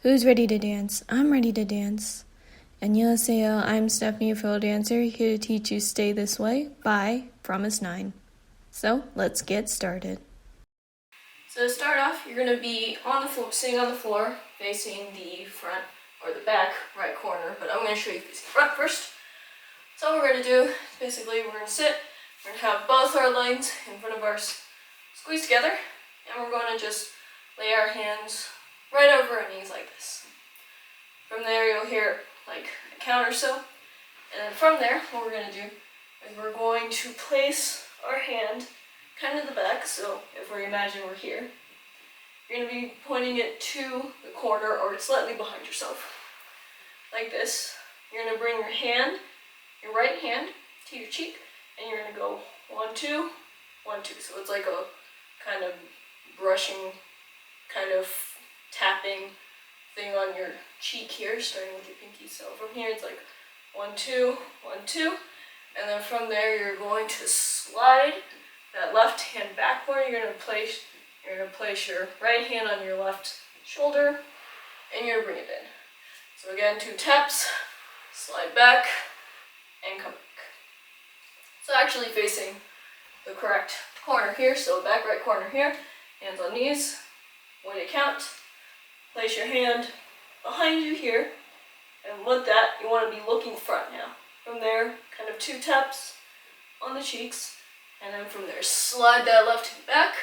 Who's ready to dance? I'm ready to dance. 안녕하세요. I'm Stephanie, a fellow dancer, here to teach you Stay This Way by Promise 9. So, let's get started. So to start off, you're going to be on the floor, sitting on the floor, facing the front or the back right corner, but I'm going to show you facing front first. So what we're going to do is basically we're going to sit, we're going to have both our legs in front of us squeezed together, and we're going to just lay our hands right over our knees like this. From there you'll hear like a count or so, and then from there what we're going to do is we're going to place our hand kind of the back. So if we imagine we're here, you're going to be pointing it to the corner or slightly behind yourself like this. You're going to bring your right hand to your cheek, and you're going to go 1, 2, 1, 2. So it's like a kind of brushing, kind of tapping thing on your cheek here, starting with your pinky. So from here it's like 1, 2, 1, 2, and then from there you're going to slide that left hand backward. You're going to place your right hand on your left shoulder, and you're going to bring it in. So again, 2 taps, slide back, and come back. So actually facing the correct corner here, so back right corner here, hands on knees. When you count, place your hand behind you here, and with that, you want to be looking front now. From there, kind of 2 taps on the cheeks, and then from there, slide that left hand back,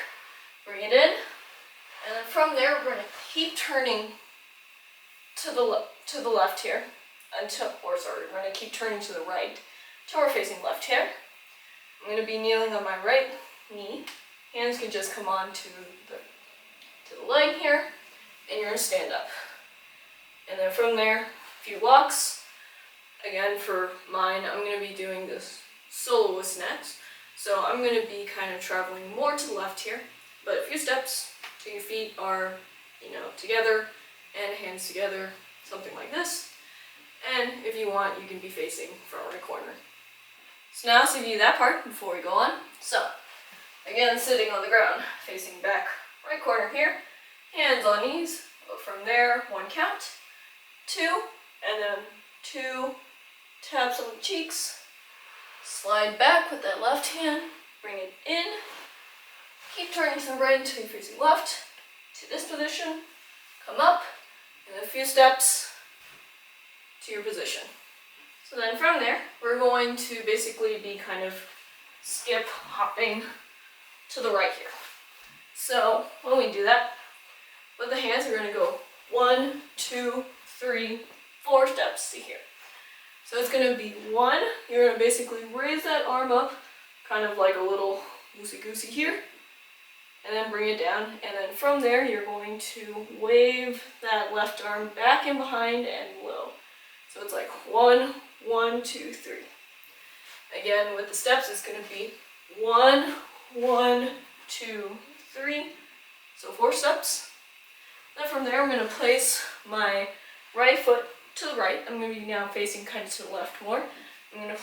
bring it in, and then from there, we're going to keep turning to the left here we're going to keep turning to the right until we're facing left here. I'm going to be kneeling on my right knee. Hands can just come on to the leg here, and you're going to stand up. And then from there, a few walks. Again, for mine, I'm going to be doing this soloist next. So I'm going to be kind of traveling more to the left here, but a few steps so your feet are, together and hands together, something like this. And if you want, you can be facing front right corner. So now I'll give you that part before we go on. So again, sitting on the ground, facing back right corner here, hands on knees. From there, 1 count, 2, and then 2 taps on the cheeks. Slide back with that left hand, bring it in. Keep turning to the right until you're facing left. To this position, come up, and a few steps to your position. So then from there, we're going to basically be kind of hopping to the right here. So when we do that, with the hands, we're going to go 1, 2, 3, 4 steps to here. So it's going to be 1, you're going to basically raise that arm up, kind of like a little loosey-goosey here, and then bring it down, and then from there you're going to wave that left arm back and behind and low. So it's like 1, 1, 2, 3. Again, with the steps, it's going to be 1, 1, 2, 3. So 4 steps. Then from there, I'm going to place my right foot to the right. I'm going to be now facing kind of to the left more. I'm going to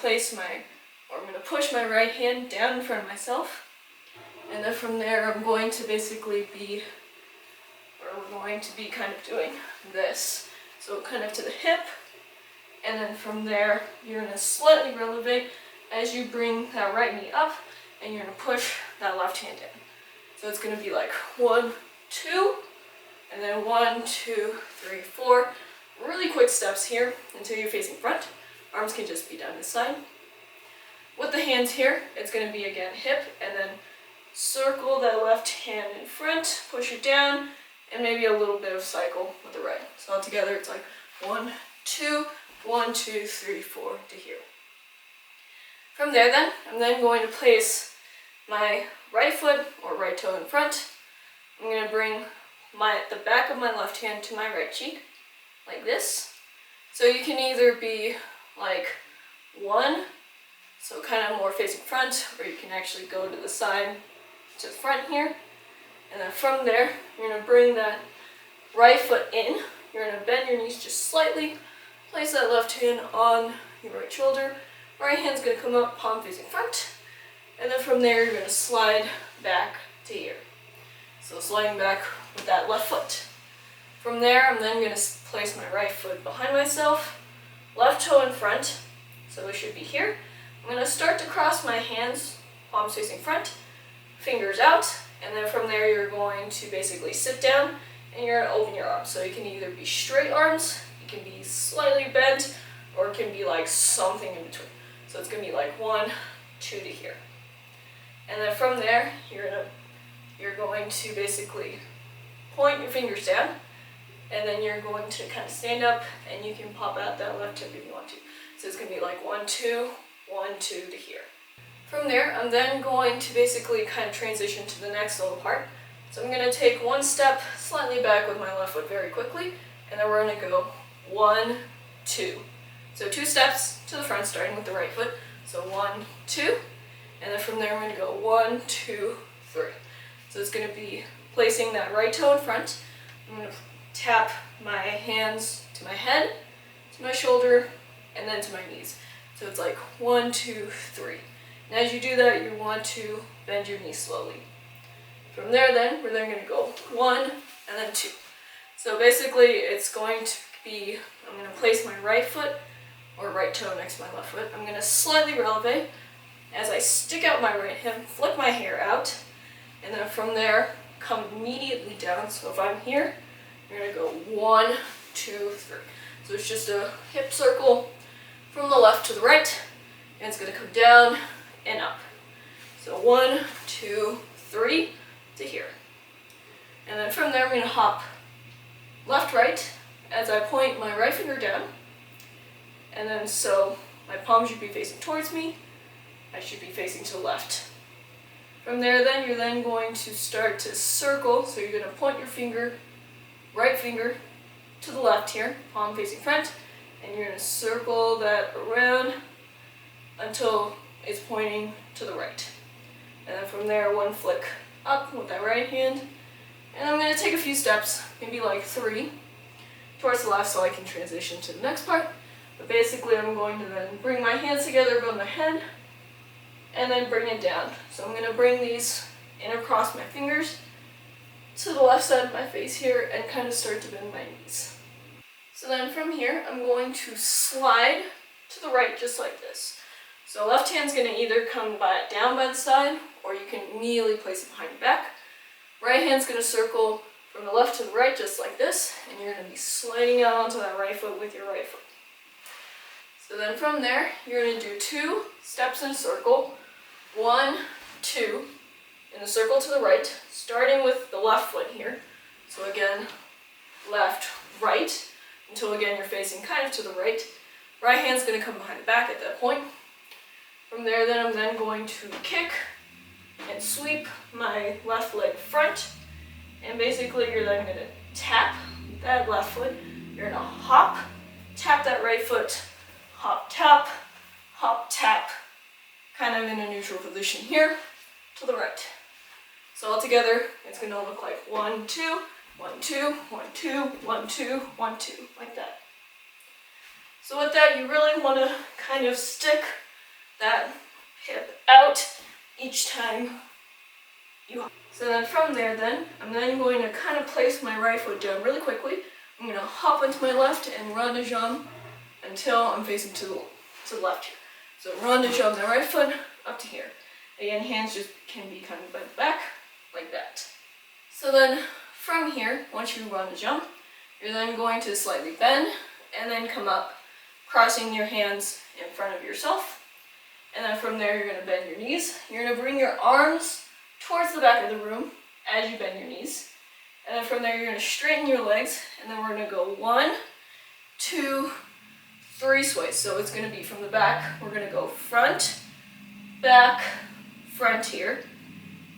push my right hand down in front of myself. And then from there, we're going to be kind of doing this. So kind of to the hip. And then from there, you're going to slightly relevate as you bring that right knee up, and you're going to push that left hand in. So it's going to be like 1, 2, and then 1, 2, 3, 4. Really quick steps here until you're facing front. Arms can just be down this side. With the hands here, it's going to be again hip, and then circle that left hand in front, push it down, and maybe a little bit of cycle with the right. So all together, it's like 1, 2, 1, 2, 3, 4 to here. From there then, I'm then going to place my right foot or right toe in front. I'm going to bring the back of my left hand to my right cheek, like this. So you can either be like 1, so kind of more facing front, or you can actually go to the side to the front here. And then from there, you're going to bring that right foot in. You're going to bend your knees just slightly. Place that left hand on your right shoulder. Right hand's going to come up, palm facing front. And then from there, you're going to slide back to here. So sliding back with that left foot. From there, I'm then going to place my right foot behind myself, left toe in front, so it should be here. I'm going to start to cross my hands, palms facing front, fingers out, and then from there you're going to basically sit down and you're going to open your arms. So you can either be straight arms, it can be slightly bent, or it can be like something in between. So it's going to be like 1, 2 to here. And then from there, you're going to basically point your fingers down, and then you're going to kind of stand up, and you can pop out that left hip if you want to. So it's going to be like 1, 2, 1, 2 to here. From there, I'm then going to basically kind of transition to the next little part. So I'm going to take one step slightly back with my left foot very quickly, and then we're going to go 1, 2. So 2 steps to the front, starting with the right foot. So 1, 2, and then from there I'm going to go 1, 2, 3. So it's going to be placing that right toe in front. I'm going to tap my hands to my head, to my shoulder, and then to my knees. So it's like 1, 2, 3. And as you do that, you want to bend your knees slowly. From there then, we're then going to go 1 and then 2. So basically it's going to be, I'm going to place my right foot or right toe next to my left foot. I'm going to slightly releve as I stick out my right hip, flick my hair out, and then from there come immediately down. So if I'm here, you're going to go 1, 2, 3. So it's just a hip circle from the left to the right, and it's going to come down and up. So 1, 2, 3 to here. And then from there I'm going to hop left, right as I point my right finger down. And then so my palm should be facing towards me. I should be facing to the left. From there then, you're then going to start to circle. So you're going to point your finger, right finger, to the left here, palm facing front. And you're going to circle that around until it's pointing to the right. And then from there, one flick up with that right hand. And I'm going to take a few steps, maybe like 3, towards the left so I can transition to the next part. But basically I'm going to then bring my hands together above my head and then bring it down. So I'm going to bring these in across my fingers to the left side of my face here and kind of start to bend my knees. So then from here I'm going to slide to the right just like this. So left hand's going to either come down by the side or you can immediately place it behind your back. Right hand's going to circle from the left to the right just like this, and you're going to be sliding out onto that right foot with your right foot. So then from there, you're going to do 2 steps in a circle, 1, 2, in a circle to the right, starting with the left foot here. So again, left, right, until again you're facing kind of to the right. Right hand's going to come behind the back at that point. From there then I'm then going to kick and sweep my left leg front, and basically you're then going to tap that left foot, you're going to hop, tap that right foot, hop, tap, kind of in a neutral position here to the right. So all together it's going to look like 1, 2, 1, 2, 1, 2, 1, 2, 1, 2, like that. So with that, you really want to kind of stick that hip out each time you hop. So then from there then, I'm then going to kind of place my right foot down really quickly. I'm going to hop into my left and rond de jambe until I'm facing to the left here. So rond de jambe the right foot up to here. Again, hands just can be kind of bent back like that. So then from here, once you rond de jambe, you're then going to slightly bend and then come up, crossing your hands in front of yourself. And then from there, you're going to bend your knees. You're going to bring your arms towards the back of the room as you bend your knees. And then from there, you're going to straighten your legs. And then we're going to go 1, 2, 3 sways. So it's going to be from the back. We're going to go front, back, front here.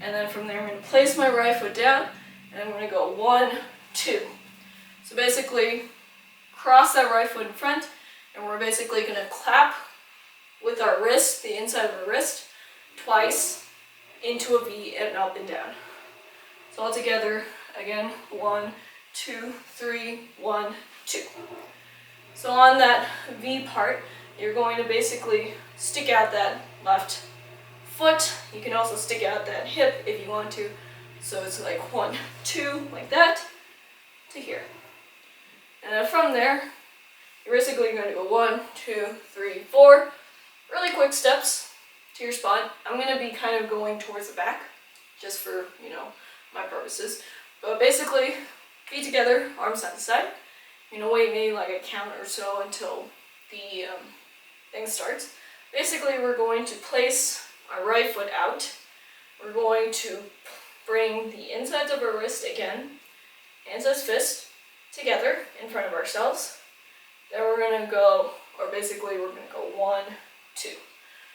And then from there, I'm going to place my right foot down. And I'm going to go 1, 2. So basically, cross that right foot in front. And we're basically going to clap with our wrist, the inside of our wrist, twice into a V and up and down. So all together, again, 1, 2, 3, 1, 2. So on that V part, you're going to basically stick out that left foot. You can also stick out that hip if you want to. So it's like 1, 2, like that, to here. then from there, you're basically going to go 1, 2, 3, 4 really quick steps to your spot. I'm going to be kind of going towards the back, just for, my purposes. But basically, feet together, arms side to side. Wait maybe like a count or so until the thing starts. Basically, we're going to place our right foot out. We're going to bring the insides of our wrist again, hands as fist, together in front of ourselves. Then we're going to go, or basically we're going to go 1, 2.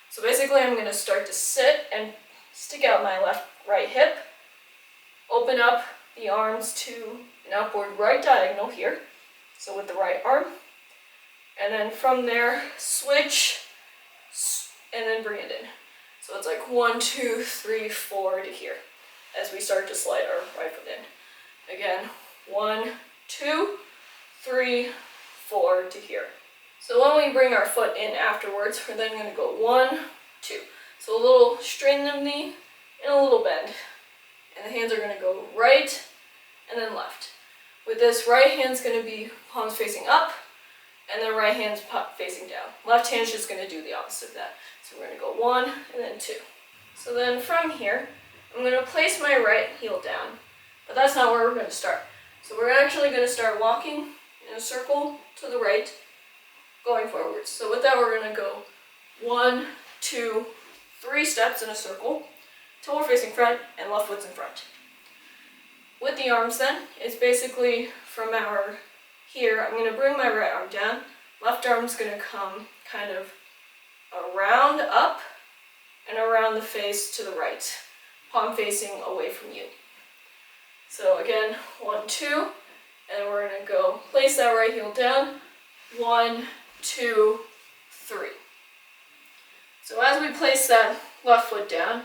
So basically I'm going to start to sit and stick out my right hip, open up the arms to an upward right diagonal here, so with the right arm, and then from there switch, and then bring it in. So it's like 1, 2, 3, 4 to here, as we start to slide our right foot in. Again, 1, 2, 3, 4 to here. So when we bring our foot in afterwards, we're then going to go 1, 2. So a little straighten of the knee and a little bend. And the hands are going to go right and then left. With this, right hand's going to be palms facing up, and then right hand's facing down. Left hand's just going to do the opposite of that. So we're going to go 1 and then 2. So then from here, I'm going to place my right heel down, but that's not where we're going to start. So we're actually going to start walking in a circle to the right, going forwards. So with that, we're going to go 1, 2, 3 steps in a circle, till we're facing front and left foot's in front. With the arms then, it's basically from our here, I'm going to bring my right arm down, left arm's going to come kind of around up and around the face to the right, palm facing away from you. So again, 1, 2, and we're going to go place that right heel down, 1, 2, 3. So as we place that left foot down,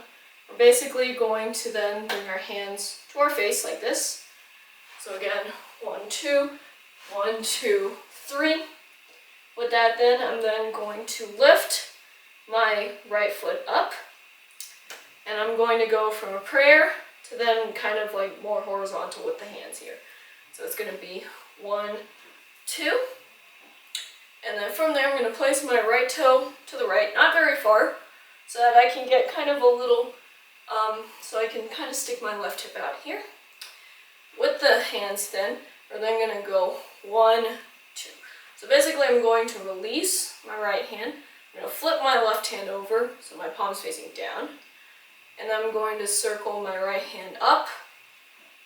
we're basically going to then bring our hands to our face like this. So again, 1, 2, 1, 2, 3. With that then, I'm then going to lift my right foot up, and I'm going to go from a prayer to then kind of like more horizontal with the hands here. So it's going to be 1, 2, and then from there I'm going to place my right toe to the right, not very far, so that I can get kind of a little, so I can kind of stick my left hip out here. With the hands then, we're then going to go 1, 2. So basically I'm going to release my right hand, I'm going to flip my left hand over, so my palm's facing down, and then I'm going to circle my right hand up,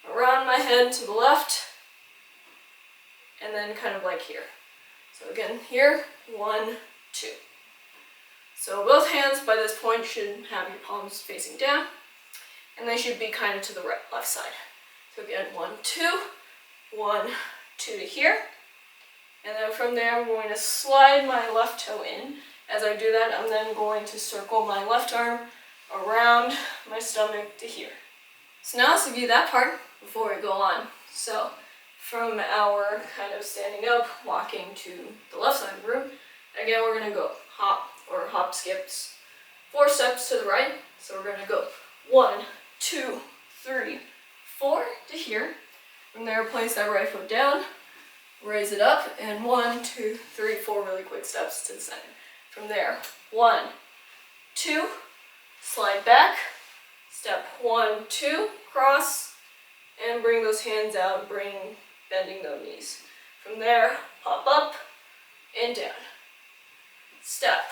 around my head to the left, and then kind of like here. So again, here, 1, 2. So both hands by this point should have your palms facing down, and they should be kind of to the left side. So again, 1, 2, 1, 2 to here, and then from there I'm going to slide my left toe in. As I do that, I'm then going to circle my left arm around my stomach to here. So now let's review that part before we go on. So from our kind of standing up, walking to the left side of the room, again we're going to go hop skips, 4 steps to the right. So we're going to go 1, 2, 3, 4 to here. From there, place that right foot down, raise it up, and 1, 2, 3, 4 really quick steps to the center. From there, 1, 2, slide back, step 1, 2, cross, and bring those hands out, bending those knees. From there, hop up and down. Step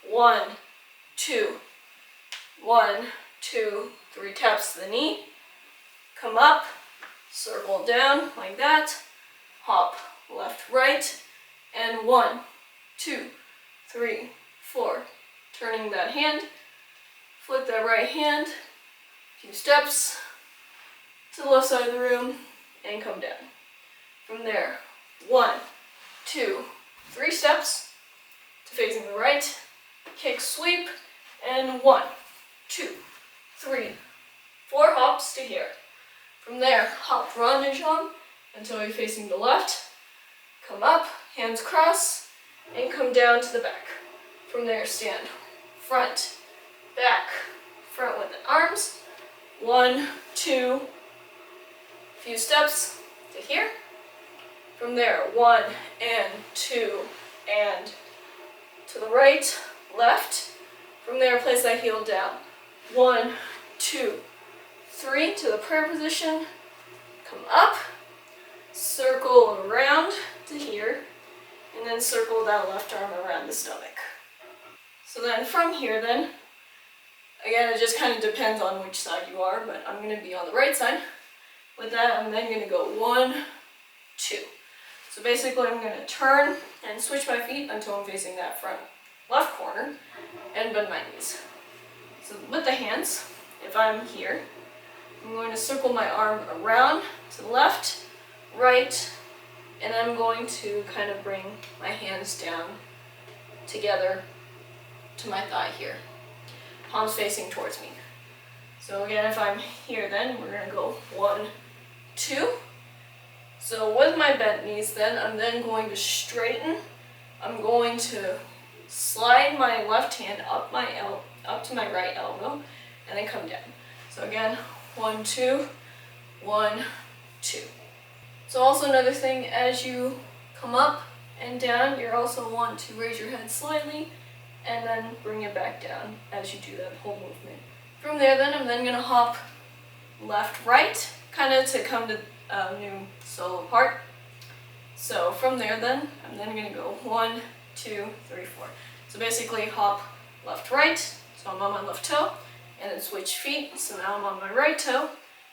1, 2, 1, 2, 3 taps to the knee, come up, circle down like that, hop left, right, and 1, 2, 3, 4, turning that hand, flip that right hand, a few steps to the left side of the room, and come down. From there, 1, 2, 3 steps to facing the right, kick sweep, and 1, 2, 3, 4 hops to here. From there, hop run and jump until you're facing the left, come up, hands cross, and come down to the back. From there, stand front, back, front with the arms, 1, 2, few steps to here, From there, 1 and 2 and to the right, left. From there, place that heel down. 1, 2, 3 to the prayer position. Come up, circle around to here, and then circle that left arm around the stomach. So then from here then, again, it just kind of depends on which side you are, but I'm going to be on the right side. With that, I'm then going to go 1, 2. So basically I'm going to turn and switch my feet until I'm facing that front left corner and bend my knees. So with the hands, if I'm here, I'm going to circle my arm around to the left, right, and I'm going to kind of bring my hands down together to my thigh here. Palms facing towards me. So again, if I'm here then, we're going to go 1, 2. So with my bent knees then, I'm then going to straighten. I'm going to slide my left hand up to my right elbow, and then come down. So again, 1, 2, 1, 2. So also another thing, as you come up and down, you also want to raise your head slightly and then bring it back down as you do that whole movement. From there then, I'm then going to hop left, right, kind of to come to new solo part. So from there then, I'm then going to go 1, 2, 3, 4. So basically hop left, right, so I'm on my left toe, and then switch feet, so now I'm on my right toe.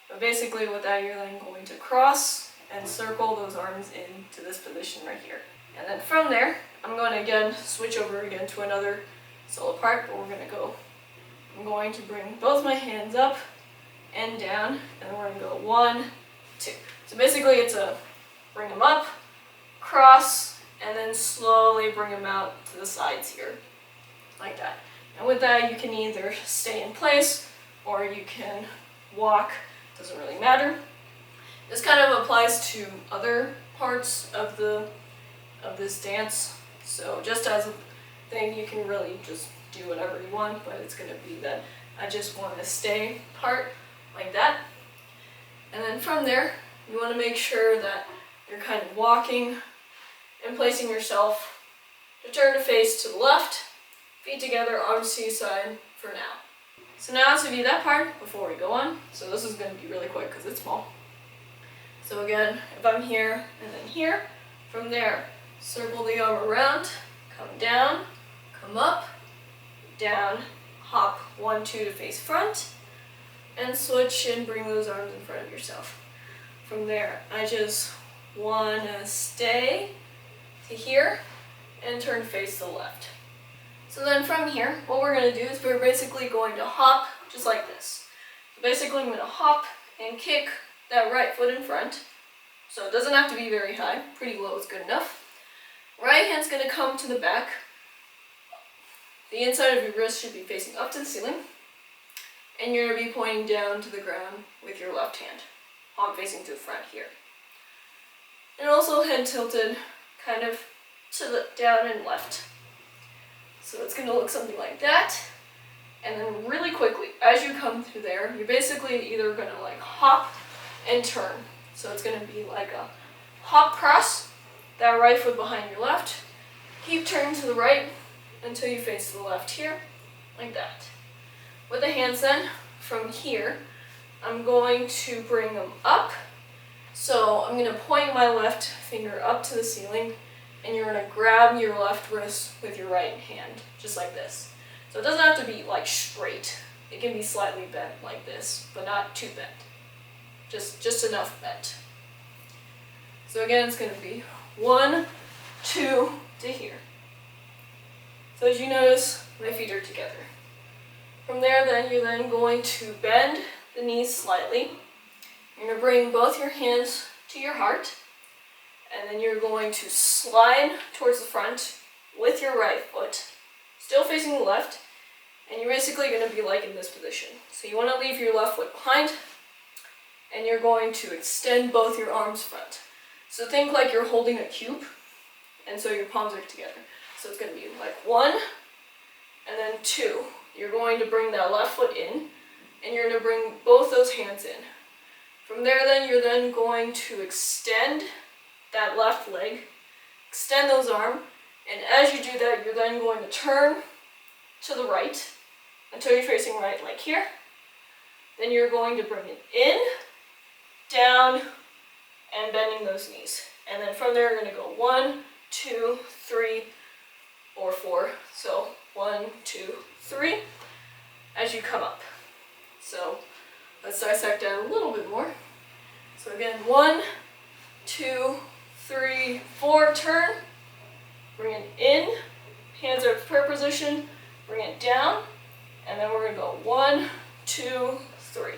But basically with that, you're then going to cross and circle those arms into this position right here. And then from there, I'm going to again switch over again to another solo part, but I'm going to bring both my hands up and down, and then we're going to go 1, 2. So basically it's a bring them up, cross, and then slowly bring them out to the sides here, like that. And with that, you can either stay in place or you can walk, doesn't really matter. This kind of applies to other parts of this dance. So just as a thing, you can really just do whatever you want, but it's going to be that I just want to stay part like that. And then from there, you want to make sure that you're kind of walking and placing yourself to turn to face to the left, feet together, arms to your side for now. So now to do that part before we go on. So this is going to be really quick because it's small. So again, if I'm here and then here, from there, circle the arm around, come down, come up, down, hop 1, 2 to face front, and switch and bring those arms in front of yourself. From there, I just want to stay to here and turn face to the left. So then from here, what we're going to do is we're basically going to hop just like this. So basically I'm going to hop and kick that right foot in front. So it doesn't have to be very high, pretty low is good enough. Right hand's going to come to the back. The inside of your wrist should be facing up to the ceiling. And you're going to be pointing down to the ground with your left hand. Palm facing to the front here. And also head tilted kind of to the down and left. So it's going to look something like that. And then really quickly, as you come through there, you're basically either going to like hop and turn. So it's going to be like a hop cross, that right foot behind your left. Keep turning to the right until you face to the left here, like that. With the hands then, from here, I'm going to bring them up. So I'm going to point my left finger up to the ceiling, and you're going to grab your left wrist with your right hand, just like this. So it doesn't have to be like straight. It can be slightly bent like this, but not too bent. Just enough bent. So again, it's going to be 1, 2 to here. So as you notice, my feet are together. From there then, you're then going to bend the knees slightly. You're going to bring both your hands to your heart, and then you're going to slide towards the front with your right foot, still facing the left, and you're basically going to be like in this position. So you want to leave your left foot behind, and you're going to extend both your arms front. So think like you're holding a cube, and so your palms are together. So it's going to be like 1, and then 2. You're going to bring that left foot in, and you're going to bring both those hands in. From there then, you're then going to extend that left leg, extend those arms, and as you do that, you're then going to turn to the right until you're facing right, like here. Then you're going to bring it in, down, and bending those knees. And then from there, you're going to go 1, 2, 3, or 4. So 1, 2, 3, as you come up. So let's dissect that a little bit more. So again, 1, 2, 3, 4, turn, bring it in, hands are in prayer position, bring it down, and then we're going to go 1, 2, 3.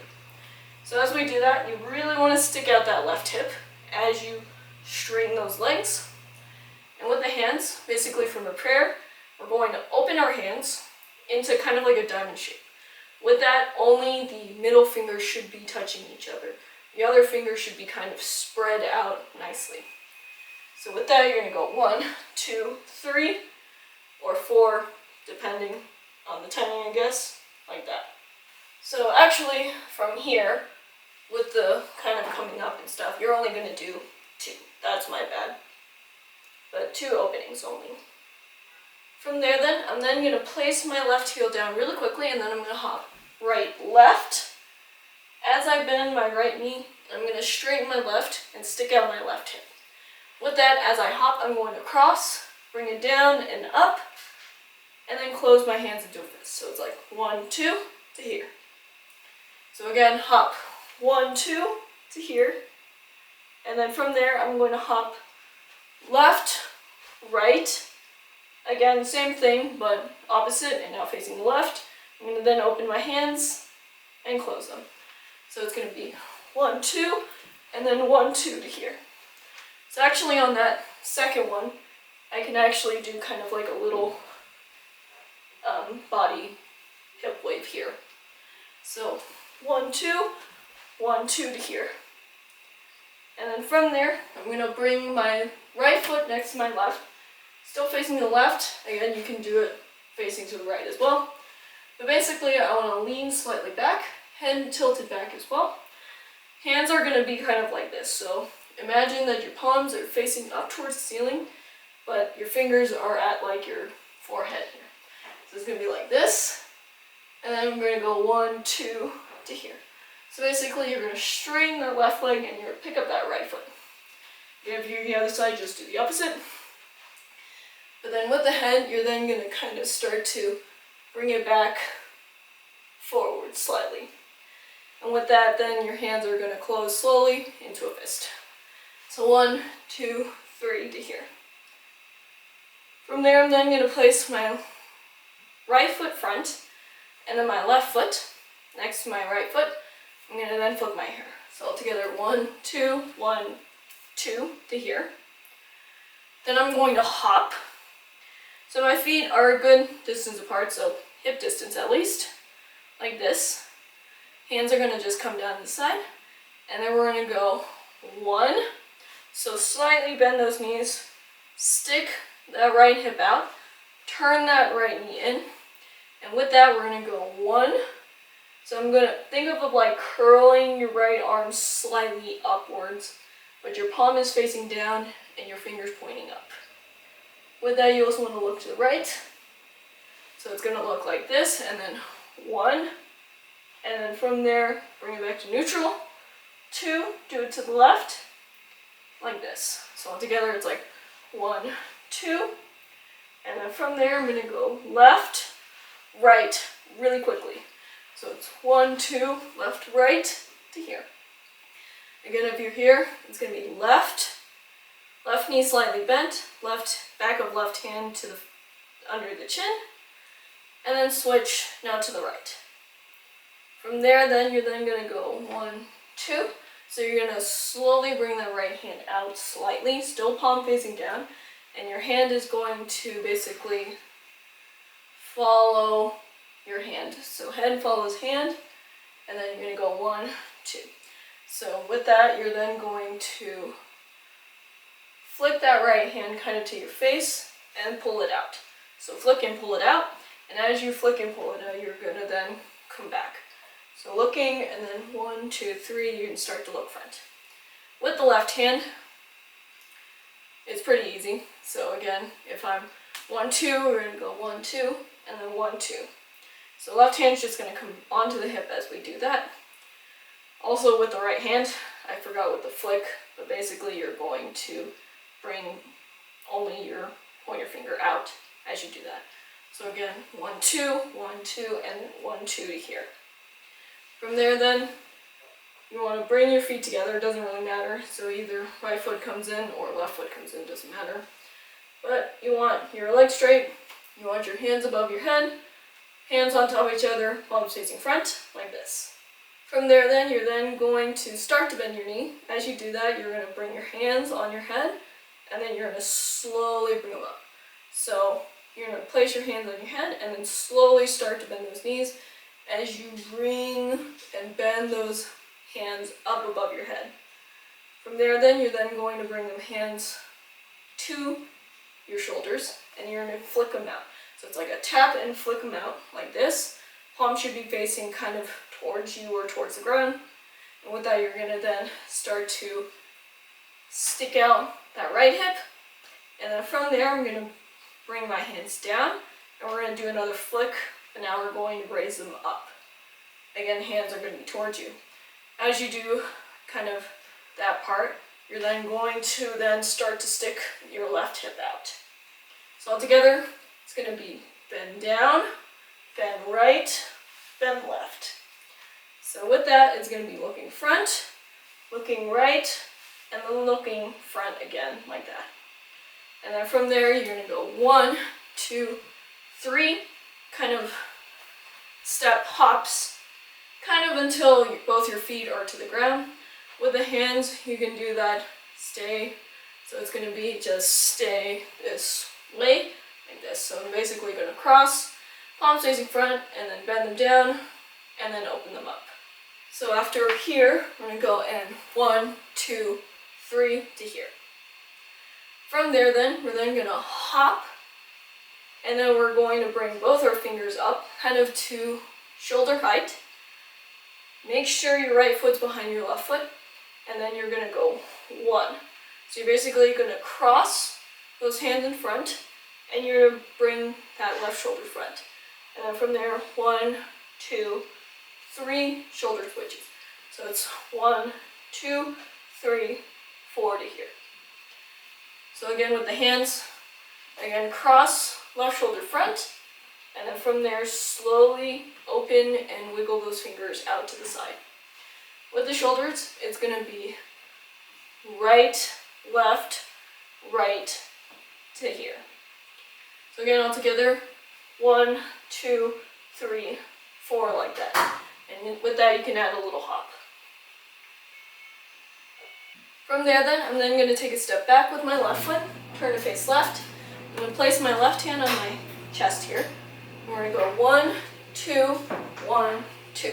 So as we do that, you really want to stick out that left hip as you straighten those legs. And with the hands, basically from a prayer, we're going to open our hands into kind of like a diamond shape. With that, only the middle fingers should be touching each other. The other fingers should be kind of spread out nicely. So with that, you're going to go 1, 2, 3, or 4, depending on the timing, I guess, like that. So actually, from here, with the kind of coming up and stuff, you're only going to do 2. That's my bad. But 2 openings only. From there then, I'm then going to place my left heel down really quickly, and then I'm going to hop right, left. As I bend my right knee, I'm going to straighten my left and stick out my left hip. With that, as I hop, I'm going to cross, bring it down and up, and then close my hands into a fist. So it's like 1, 2 to here. So again, hop 1, 2 to here. And then from there, I'm going to hop left, right. Again, same thing, but opposite, and now facing the left. I'm going to then open my hands and close them. So it's going to be 1, 2, and then 1, 2 to here. So actually on that second one, I can actually do kind of like a little body hip wave here. So 1, 2, 1, 2 to here. And then from there, I'm going to bring my right foot next to my left, still facing the left. Again, you can do it facing to the right as well. But basically, I want to lean slightly back, head tilted back as well. Hands are going to be kind of like this. So imagine that your palms are facing up towards the ceiling, but your fingers are at like your forehead here. So it's going to be like this. And then I'm going to go 1, 2 to here. So basically, you're going to straighten that left leg and you're going to pick up that right foot. If you're the other side, just do the opposite. But then with the head, you're then going to kind of start to bring it back forward slightly. And with that, then your hands are going to close slowly into a fist. So 1, 2, 3 to here. From there, I'm then going to place my right foot front and then my left foot next to my right foot. I'm going to then flip my hair. So altogether 1, 2, 1, 2 to here. Then I'm going to hop. So my feet are a good distance apart, so hip distance at least, like this. Hands are going to just come down the side. And then we're going to go 1. So slightly bend those knees, stick that right hip out, turn that right knee in. And with that, we're going to go 1. So I'm going to think of like curling your right arm slightly upwards, but your palm is facing down and your fingers pointing up. With that, you also want to look to the right. So it's going to look like this, and then 1. And then from there, bring it back to neutral. 2, do it to the left, like this. So altogether, it's like 1, 2. And then from there, I'm going to go left, right, really quickly. So it's 1, 2, left, right, to here. Again, if you're here, it's going to be left knee slightly bent, left back of left hand to the under the chin, and then switch now to the right. From there, then you're then going to go 1, 2. So you're going to slowly bring the right hand out slightly, still palm facing down, and your hand is going to basically follow your hand. So head follows hand, and then you're going to go 1, 2. So with that, you're then going to flick that right hand kind of to your face and pull it out. So flick and pull it out, and as you flick and pull it out, you're going to then come back. So looking, and then 1, 2, 3, you can start to look front. With the left hand, it's pretty easy. So again, if I'm 1, 2, we're going to go 1, 2, and then 1, 2. So left hand's just going to come onto the hip as we do that. Also with the right hand, I forgot with the flick, but basically you're going to bring only your pointer finger out as you do that. So again, 1, 2, 1, 2, and 1, 2 to here. From there then, you want to bring your feet together, it doesn't really matter. So either right foot comes in or left foot comes in, doesn't matter. But you want your legs straight, you want your hands above your head, hands on top of each other, palms facing front, like this. From there then, you're then going to start to bend your knee. As you do that, you're going to bring your hands on your head, and then you're going to slowly bring them up. So you're going to place your hands on your head, and then slowly start to bend those knees as you bring and bend those hands up above your head. From there then, you're then going to bring them hands to your shoulders, and you're going to flick them out. So it's like a tap and flick them out, like this. Palms should be facing kind of towards you or towards the ground. And with that, you're going to then start to stick out that right hip. And then from there, I'm going to bring my hands down, and we're going to do another flick, and now we're going to raise them up. Again, hands are going to be towards you. As you do kind of that part, you're then going to then start to stick your left hip out. So all together, it's going to be bend down, bend right, bend left. So with that, it's going to be looking front, looking right, and then looking front again, like that. And then from there, you're going to go 1, 2, 3, kind of step hops, kind of until both your feet are to the ground. With the hands, you can do that stay. So it's going to be just stay this way, like this. So I'm basically going to cross, palms facing front, and then bend them down, and then open them up. So after here, we're going to go in 1, 2, 3 to here. From there then, we're then going to hop, and then we're going to bring both our fingers up, kind of to shoulder height. Make sure your right foot's behind your left foot, and then you're going to go 1. So you're basically going to cross those hands in front, and you're going to bring that left shoulder front. And then from there, 1, 2, 3 shoulder twitches. So it's 1, 2, 3, 4 to here. So again with the hands, again cross, left shoulder front, and then from there slowly open and wiggle those fingers out to the side. With the shoulders, it's going to be right, left, right to here. So again all together, 1, 2, 3, 4 like that. And with that you can add a little hop. From there then, I'm then going to take a step back with my left foot, turn to face left. I'm going to place my left hand on my chest here. And we're going to go 1, 2, 1, 2.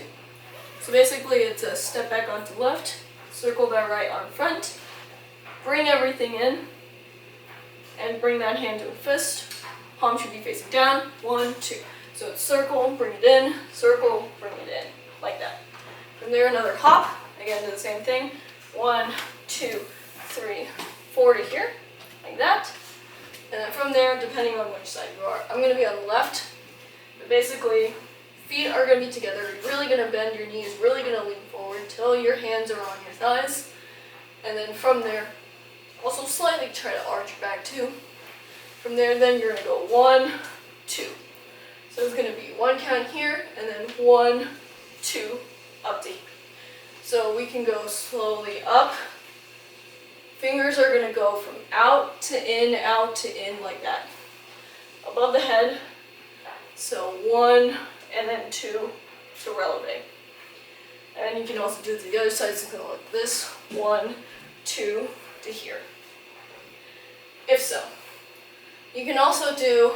So basically it's a step back onto left, circle that right arm front, bring everything in, and bring that hand to a fist. Palm should be facing down, 1, 2. So it's circle, bring it in, circle, bring it in, like that. From there another hop, again do the same thing, 1, 2, 3, 4 to here, like that. And then from there, depending on which side you are, I'm going to be on the left, but basically feet are going to be together. You're really going to bend your knees, really going to lean forward till your hands are on your thighs. And then from there, also slightly try to arch back too. From there, then you're going to go 1, 2. So it's going to be 1 count here, and then 1, 2, up to here. So we can go slowly up. Fingers are going to go from out to in, like that. Above the head. So 1, and then 2 to releve. And you can also do it to the other side, so it's going to look like this. 1, 2 to here. If so. You can also do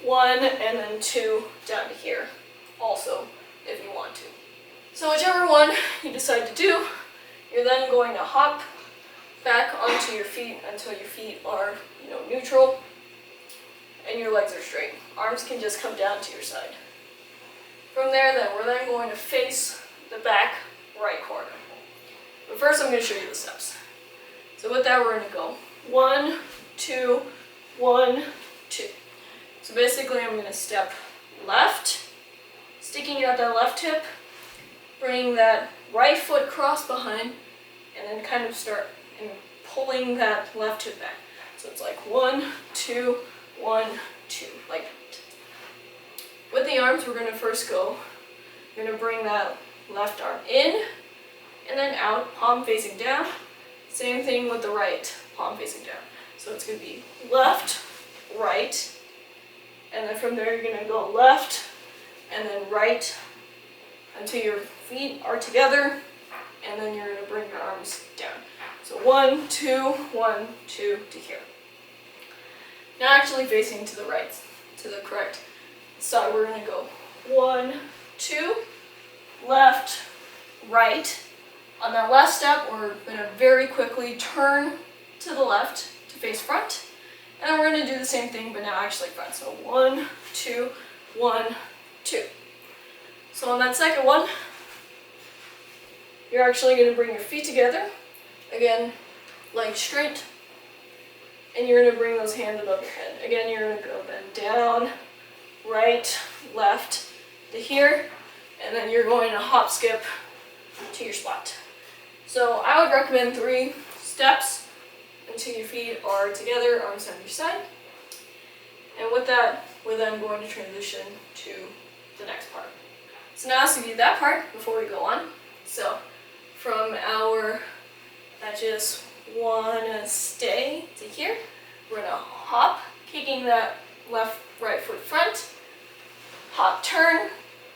1 and then 2 down to here, also, if you want to. So whichever one you decide to do, you're then going to hop back onto your feet until your feet are, neutral, and your legs are straight. Arms can just come down to your side. From there, then we're then going to face the back right corner. But first, I'm going to show you the steps. So with that, we're going to go 1, 2, 1, 2. So basically I'm going to step left, sticking out that left hip, bringing that right foot cross behind, and then kind of start and pulling that left hip back. So it's like 1, 2, 1, 2, like that. With the arms, we're going to first go, we're going to bring that left arm in, and then out, palm facing down. Same thing with the right, palm facing down. So it's going to be left, right, and then from there you're going to go left, and then right, until your feet are together, and then you're going to bring your arms down. So 1, 2, 1, 2 to here. Now actually facing to the right, to the correct side, we're going to go 1, 2, left, right. On that last step, we're going to very quickly turn to the left to face front, and then we're going to do the same thing, but now actually front. So 1, 2, 1, 2. So on that second one, you're actually going to bring your feet together, again, legs straight, and you're going to bring those hands above your head. Again, you're going to go bend down, right, left to here, and then you're going to hop skip to your spot. So I would recommend 3 steps until your feet are together, arms on your side. And with that, we're then going to transition to the next part. So now let's do that part before we go on. So from our, I just wanna stay to here, we're gonna hop, kicking that right foot front, hop, turn,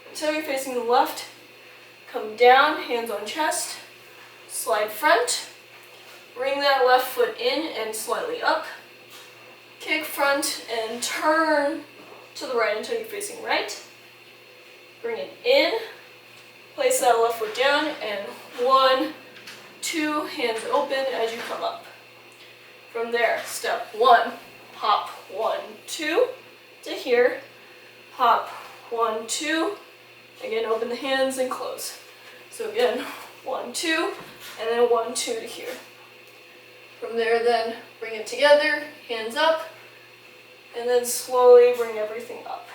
until you're facing the left, come down, hands on chest, slide front, bring that left foot in and slightly up, kick front and turn to the right until you're facing right, bring it in, place that left foot down, and 1, 2, hands open as you come up. From there, step 1, hop 1, 2 to here, hop 1, 2, again open the hands and close. So again, 1, 2, and then 1, 2 to here. From there then, bring it together, hands up, and then slowly bring everything up.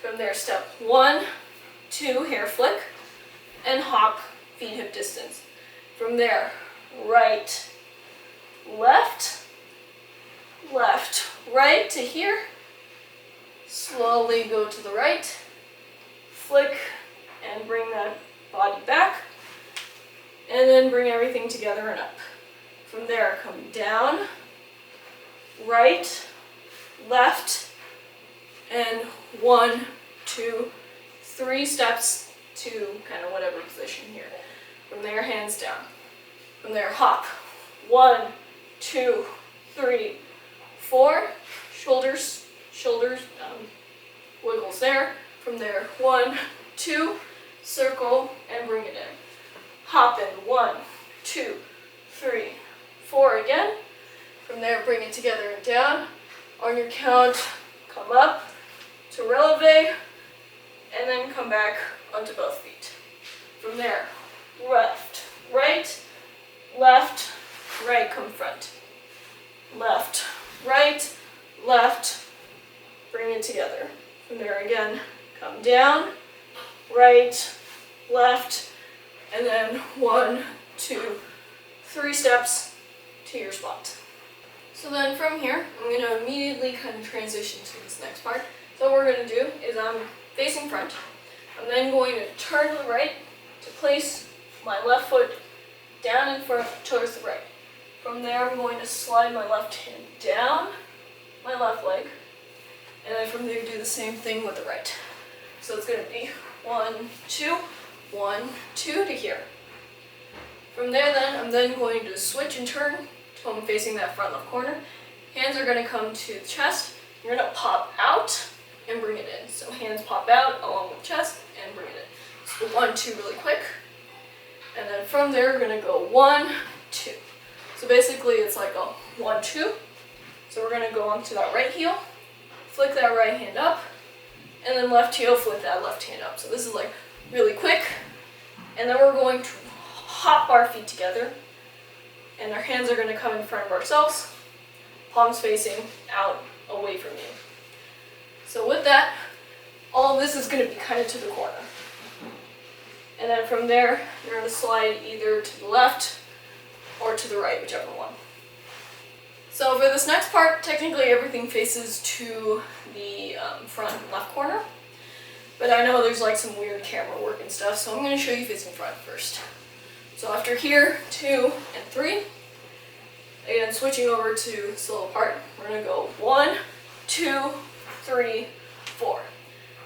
From there, step 1, 2, hair flick, and hop, feet hip distance. From there, right, left, left, right to here. Slowly go to the right, flick, and bring that body back, and then bring everything together and up. From there, come down, right, left, and 1, 2, 3 steps to kind of whatever position here. From there, hands down. From there, hop. 1, 2, 3, 4. Shoulders, wiggles there. From there, 1, 2, circle, and bring it in. Hop in. 1, 2, 3, 4 again. From there, bring it together and down. On your count, come up to releve, and then come back onto both feet. From there, left, right, come front. Left, right, bring it together. From there again, come down, right, left, and then 1, 2, 3 steps to your spot. So then from here, I'm going to immediately kind of transition to this next part. So what we're going to do is I'm facing front. I'm then going to turn to the right to place my left foot down in front towards the right. From there, I'm going to slide my left hand down my left leg, and then from there do the same thing with the right. So it's going to be 1, 2, 1, 2 to here. From there then, I'm then going to switch and turn till I'm facing that front left corner. Hands are going to come to the chest. You're going to pop out and bring it in. So hands pop out along with chest and bring it in. So 1, 2 really quick. And then from there, we're going to go 1, 2. So basically it's like a 1, 2. So we're going to go onto that right heel, flick that right hand up, and then left heel, flick that left hand up. So this is like really quick. And then we're going to hop our feet together, and our hands are going to come in front of ourselves. palms facing out away from you. So with that, all of this is going to be kind of to the corner. And then from there, you're going to slide either to the left or to the right, whichever one. So for this next part, technically everything faces to the front left corner. But I know there's like some weird camera work and stuff, so I'm going to show you facing front first. So after here, 2 and 3. Again, switching over to solo part, we're going to go 1, 2, 3, 4.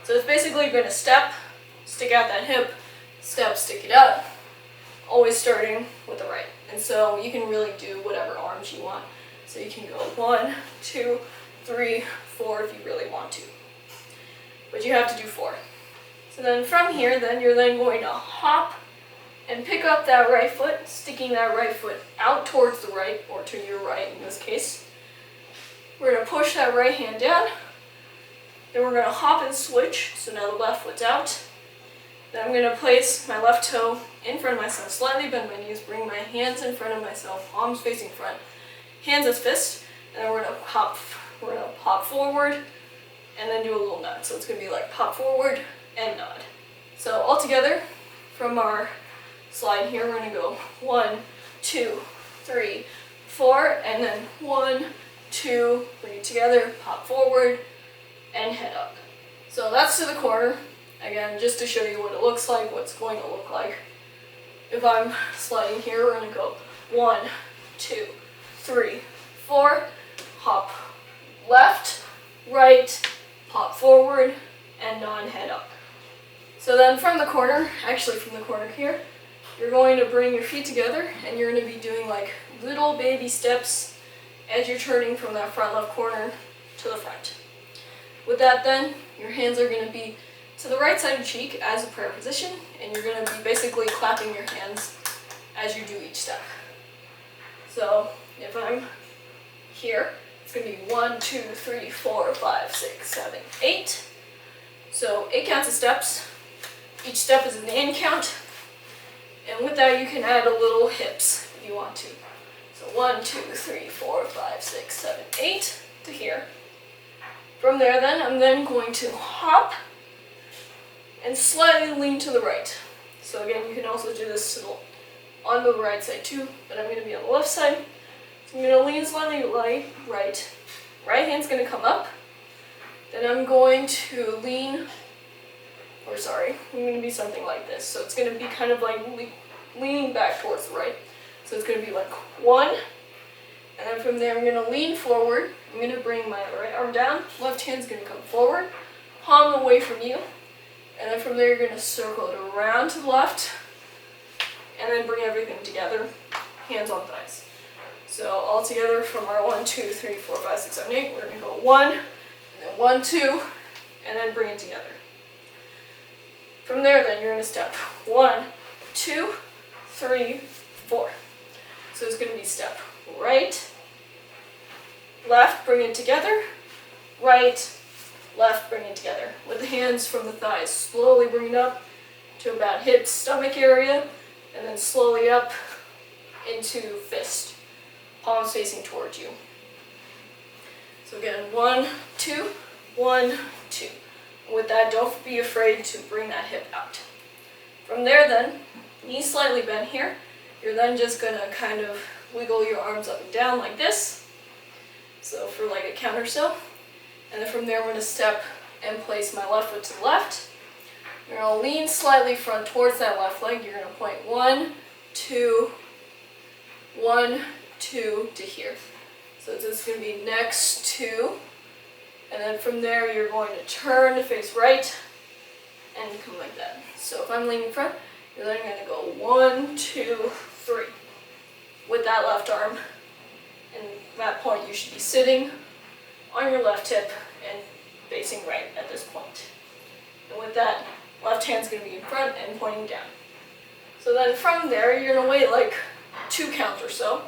So it's basically going to step, stick out that hip, step, stick it out, always starting with the right. And so you can really do whatever arms you want. So you can go 1, 2, 3, 4 if you really want to. But you have to do 4. So then from here, then you're then going to hop and pick up that right foot, sticking that right foot out towards the right, or to your right in this case. We're going to push that right hand down. Then we're going to hop and switch, so now the left foot's out. Then I'm going to place my left toe in front of myself, slightly bend my knees, bring my hands in front of myself, palms facing front, hands as fists, and then we're going to pop forward, and then do a little nod. So it's going to be like pop forward and nod. So all together, from our slide here, we're going to go 1, 2, 3, 4, and then 1, 2, bring it together, pop forward, and head up. So that's to the corner. Again, just to show you what it looks like, what it's going to look like. If I'm sliding here, we're going to go 1, 2, 3, 4, hop left, right, pop forward, and nod, head up. So then from the corner, actually from the corner here, you're going to bring your feet together and you're going to be doing like little baby steps as you're turning from that front left corner to the front. With that then, your hands are going to be to the right side of your cheek as a prayer position, and you're going to be basically clapping your hands as you do each step. So if I'm here, it's going to be 1, 2, 3, 4, 5, 6, 7, 8. So 8 counts of steps. Each step is an in count. And with that, you can add a little hips if you want to. So 1, 2, 3, 4, 5, 6, 7, 8 to here. From there then, I'm then going to hop and slightly lean to the right. So again, you can also do this on the right side too, but I'm going to be on the left side. So I'm going to lean slightly right. Right hand's going to come up. Then I'm going to I'm going to be something like this. So it's going to be kind of like leaning back towards the right. So it's going to be like 1, and then from there I'm going to lean forward. I'm going to bring my right arm down, left hand's going to come forward, palm away from you, and then from there you're going to circle it around to the left, and then bring everything together, hands on thighs. So all together from our 1, 2, 3, 4, 5, 6, 7, 8, we're going to go 1, and then 1, 2, and then bring it together. From there then you're going to step 1, 2, 3, 4. So it's going to be step right, left, bring it together, right, left, bring it together. With the hands from the thighs, slowly bring it up to about hip, stomach area, and then slowly up into fist, palms facing towards you. So again, 1, 2, 1, 2. With that, don't be afraid to bring that hip out. From there then, knees slightly bent here. You're then just going to kind of wiggle your arms up and down like this. So for like a count or so. And then from there, I'm going to step and place my left foot to the left. You're going to lean slightly front towards that left leg. You're going to point 1, 2, 1, 2 to here. So this is going to be next to. And then from there, you're going to turn to face right and come like that. So if I'm leaning front, you're then going to go 1, 2, 3 with that left arm. And at that point, you should be sitting on your left hip and facing right at this point. And with that, left hand's going to be in front and pointing down. So then from there, you're going to wait like 2 counts or so.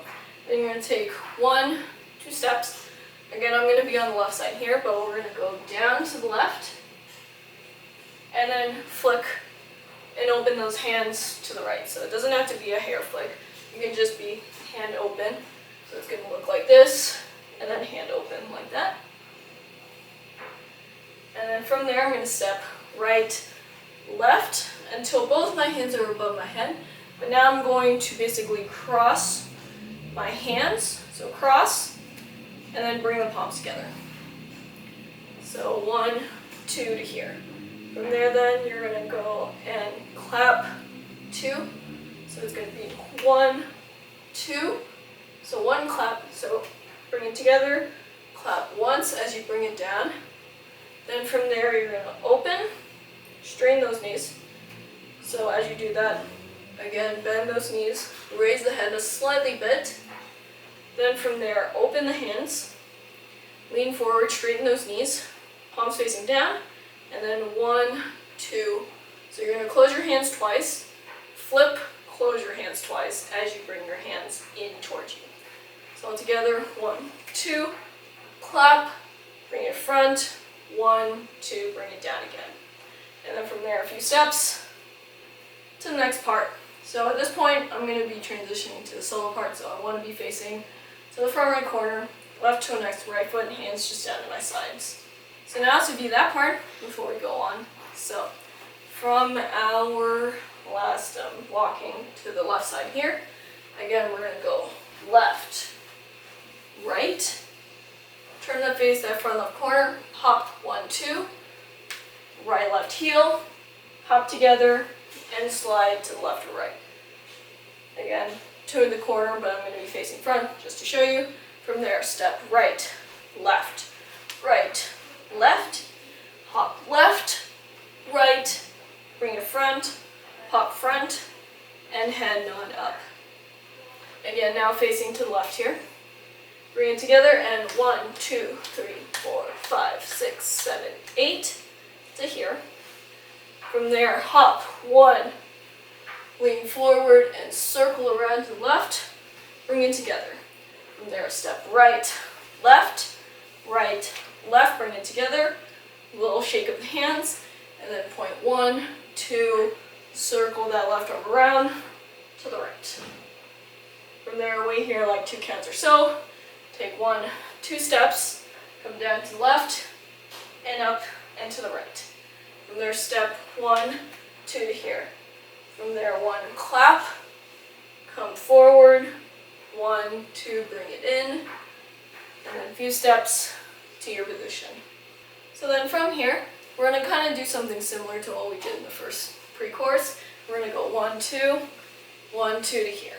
Then you're going to take 1, 2 steps. Again, I'm going to be on the left side here, but we're going to go down to the left and then flick and open those hands to the right. So it doesn't have to be a hair flick. You can just be hand open. So it's going to look like this, and then hand open like that. And then from there I'm going to step right, left until both my hands are above my head. But now I'm going to basically cross my hands, so cross, and then bring the palms together. So 1, 2 to here. From there then you're going to go and clap 2. So it's going to be 1, 2. So 1 clap, so bring it together, clap once as you bring it down. Then from there you're going to open, straighten those knees. So as you do that, again, bend those knees, raise the head a slightly bit. Then from there, open the hands, lean forward, straighten those knees, palms facing down, and then 1, 2. So you're going to close your hands twice, flip, close your hands twice as you bring your hands in towards you. So all together, 1, 2, clap, bring it front, 1, 2, bring it down again. And then from there, a few steps to the next part. So at this point, I'm going to be transitioning to the solo part, so I want to be facing to the front right corner, left toe next to right foot, and hands just down to my sides. So now to do that part before we go on. So from our last walking to the left side here, again, we're going to go left, right, turn that face, that front left corner, hop 1, 2, right, left heel, hop together, and slide to the left or right. Again, 2 in the corner, but I'm going to be facing front just to show you. From there, step right, left, hop left, right, bring it front, hop front, and head nod up. Again, now facing to the left here. Bring it together, and 1, 2, 3, 4, 5, 6, 7, 8 to here. From there, hop 1, lean forward and circle around to the left, bring it together. From there, step right, left, bring it together, little shake of the hands, and then point 1, 2, circle that left arm around to the right. From there, wait here like 2 counts or so, take 1, 2 steps, come down to the left, and up and to the right. From there, step 1, 2 to here. From there, 1, clap, come forward, 1, 2, bring it in, and then a few steps to your position. So then from here, we're going to kind of do something similar to what we did in the first pre-course. We're going to go 1, 2, 1, 2 to here.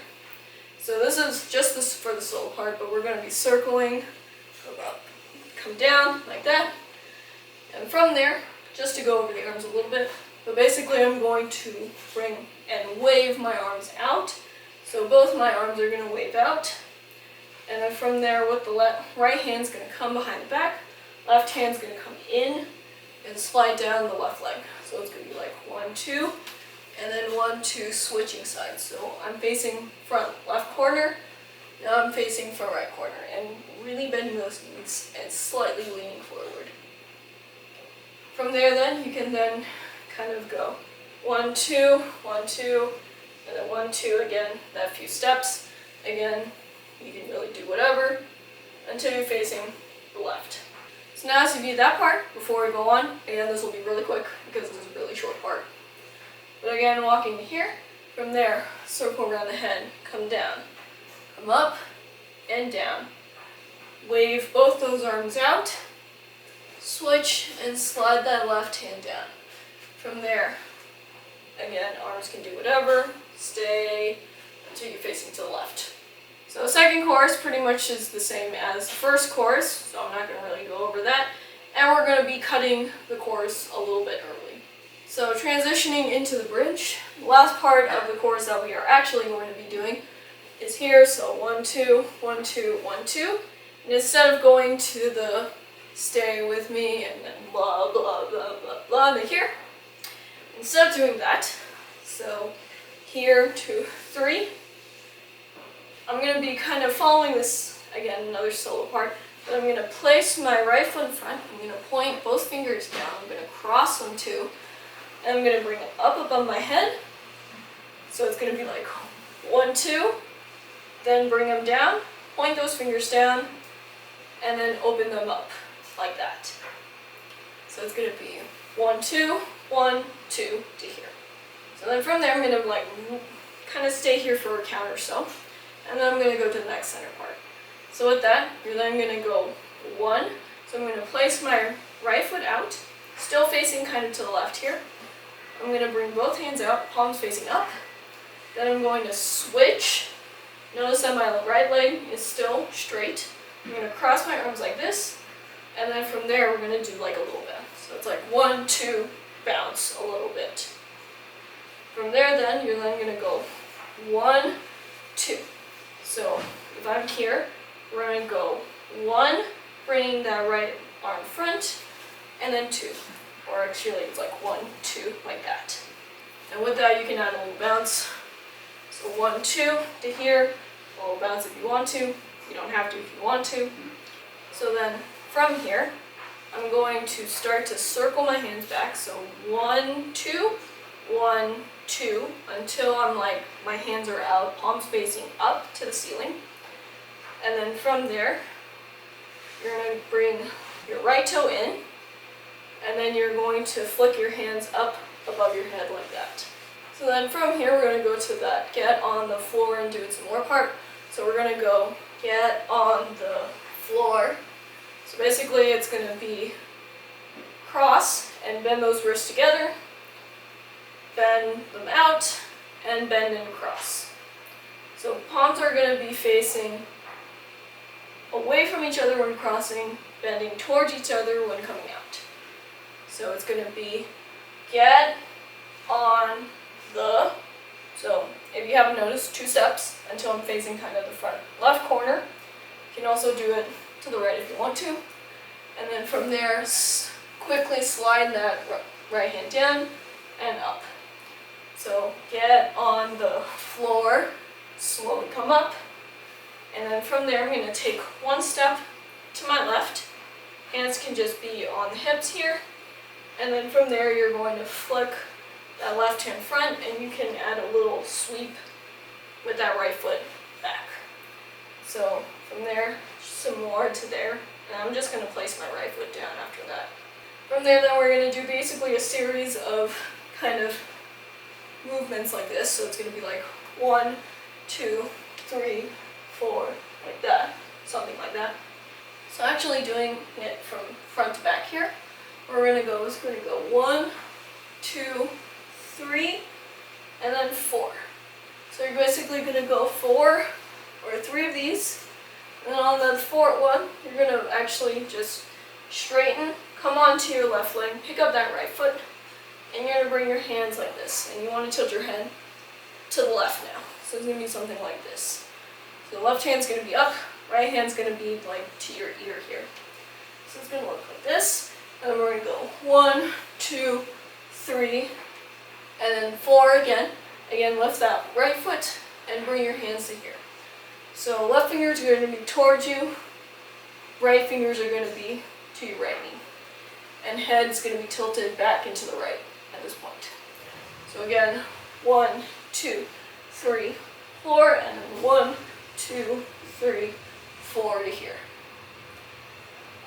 So this is just this for the solo part, but we're going to be circling, go up, come down like that, and from there, just to go over the arms a little bit, but basically I'm going to bring and wave my arms out. So both my arms are going to wave out. And then from there, with the right hand's going to come behind the back, left hand's going to come in and slide down the left leg. So it's going to be like 1, 2, and then 1, 2, switching sides. So I'm facing front left corner, now I'm facing front right corner, and really bending those knees and slightly leaning forward. From there then, you can then kind of go 1, 2, 1, 2, and then 1, 2 again, that few steps. Again, you can really do whatever until you're facing the left. So now to do that part, before we go on, again, this will be really quick because this is a really short part. But again, walking to here, from there, circle around the head, come down, come up, and down. Wave both those arms out, switch, and slide that left hand down. From there, again, arms can do whatever, stay until you're facing to the left. So the second chorus pretty much is the same as the first chorus, so I'm not going to really go over that. And we're going to be cutting the chorus a little bit early. So transitioning into the bridge, the last part of the chorus that we are actually going to be doing is here. So 1, 2, 1, 2, 1, 2. And instead of going to the stay with me and then blah, blah, blah, blah, blah, to here, instead of doing that, so here, 2, 3, I'm going to be kind of following this, again, another solo part, but I'm going to place my right foot in front, I'm going to point both fingers down, I'm going to cross them too, and I'm going to bring it up above my head, so it's going to be like 1, 2, then bring them down, point those fingers down, and then open them up like that. So it's gonna be 1, 2, 1, 2 to here. So then from there, I'm gonna like kind of stay here for a count or so, and then I'm gonna go to the next center part. So with that, you're then gonna go 1. So I'm gonna place my right foot out, still facing kind of to the left here. I'm gonna bring both hands out, palms facing up. Then I'm going to switch. Notice that my right leg is still straight. I'm gonna cross my arms like this, and then from there we're gonna do like a little bounce. So it's like 1, 2, bounce a little bit. From there then, you're then gonna go 1, 2. So if I'm here, we're gonna go 1, bringing that right arm front, and then 2. Or actually it's like 1, 2, like that. And with that you can add a little bounce. So 1, 2 to here, a little bounce if you want to. You don't have to if you want to. So then from here, I'm going to start to circle my hands back. So 1, 2, 1, 2, until I'm like, my hands are out, palms facing up to the ceiling. And then from there, you're going to bring your right toe in, and then you're going to flick your hands up above your head like that. So then from here, we're going to go to that get on the floor and do it some more part. So we're going to go get on the floor. So basically it's going to be cross and bend those wrists together, bend them out, and bend and cross. So palms are going to be facing away from each other when crossing, bending towards each other when coming out. So it's going to be get on the, so if you haven't noticed, 2 steps until I'm facing kind of the front left corner. You can also do it to the right if you want to. And then from there, quickly slide that right hand down and up. So get on the floor, slowly come up. And then from there, I'm going to take 1 step to my left. Hands can just be on the hips here. And then from there, you're going to flick that left hand front, and you can add a little sweep with that right foot back. So from there, some more to there. And I'm just going to place my right foot down after that. From there, then we're going to do basically a series of kind of movements like this. So it's going to be like 1, 2, 3, 4, like that, something like that. So actually doing it from front to back here, where we're going to go is going to go 1, 2, 3, and then 4. So you're basically going to go 4 or 3 of these, and then on the 4th one, you're going to actually just straighten, come onto your left leg, pick up that right foot, and you're going to bring your hands like this, and you want to tilt your head to the left now. So it's going to be something like this. So the left hand's going to be up, right hand's going to be like to your ear here. So it's going to look like this, and then we're going to go 1, 2, 3, and then 4 again. Again, lift that right foot and bring your hands to here. So left fingers are going to be towards you, right fingers are going to be to your right knee. And head's going to be tilted back into the right at this point. So again, 1, 2, 3, 4, and then 1, 2, 3, 4 to here.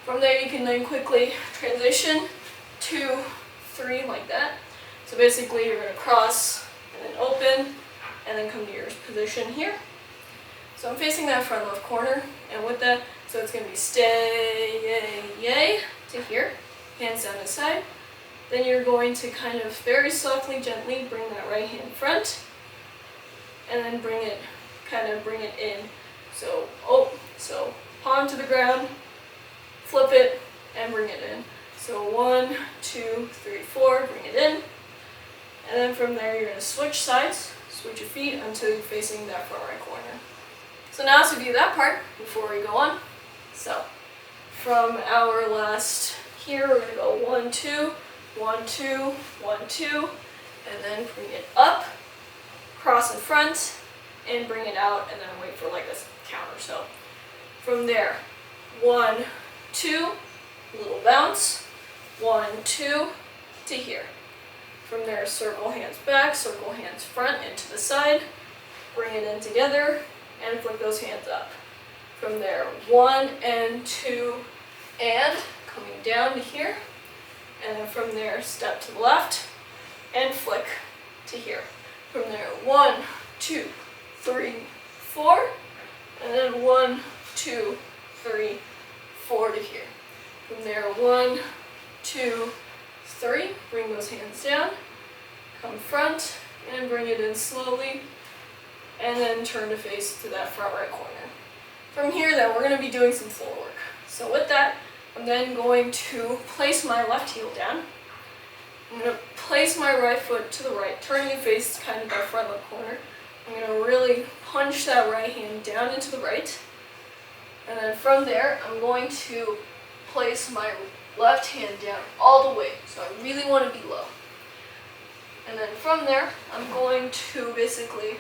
From there you can then quickly transition 2, 3 like that. So basically you're going to cross and then open and then come to your position here. So I'm facing that front left corner, and with that, so it's going to be stay, yay, to here, hands down this side. Then you're going to kind of very softly, gently bring that right hand front, and then bring it in. So, so palm to the ground, flip it, and bring it in. So 1, 2, 3, 4, bring it in. And then from there, you're going to switch sides, switch your feet until you're facing that front right corner. So now let's review that part before we go on. So from our last here, we're going to go 1, 2, 1, 2, 1, 2, and then bring it up, cross in front, and bring it out, and then wait for like a count or so. From there, 1, 2, little bounce, 1, 2, to here. From there, circle hands back, circle hands front and to the side, bring it in together, and flick those hands up. From there, 1 and 2 and coming down to here. And then from there, step to the left and flick to here. From there, 1, 2, 3, 4. And then 1, 2, 3, 4 to here. From there, 1, 2, 3. Bring those hands down. Come front and bring it in slowly. And then turn to face to that front right corner. From here then, we're going to be doing some floor work. So with that, I'm then going to place my left heel down. I'm going to place my right foot to the right, turning and face kind of that front left corner. I'm going to really punch that right hand down into the right. And then from there, I'm going to place my left hand down all the way. So I really want to be low. And then from there, I'm going to basically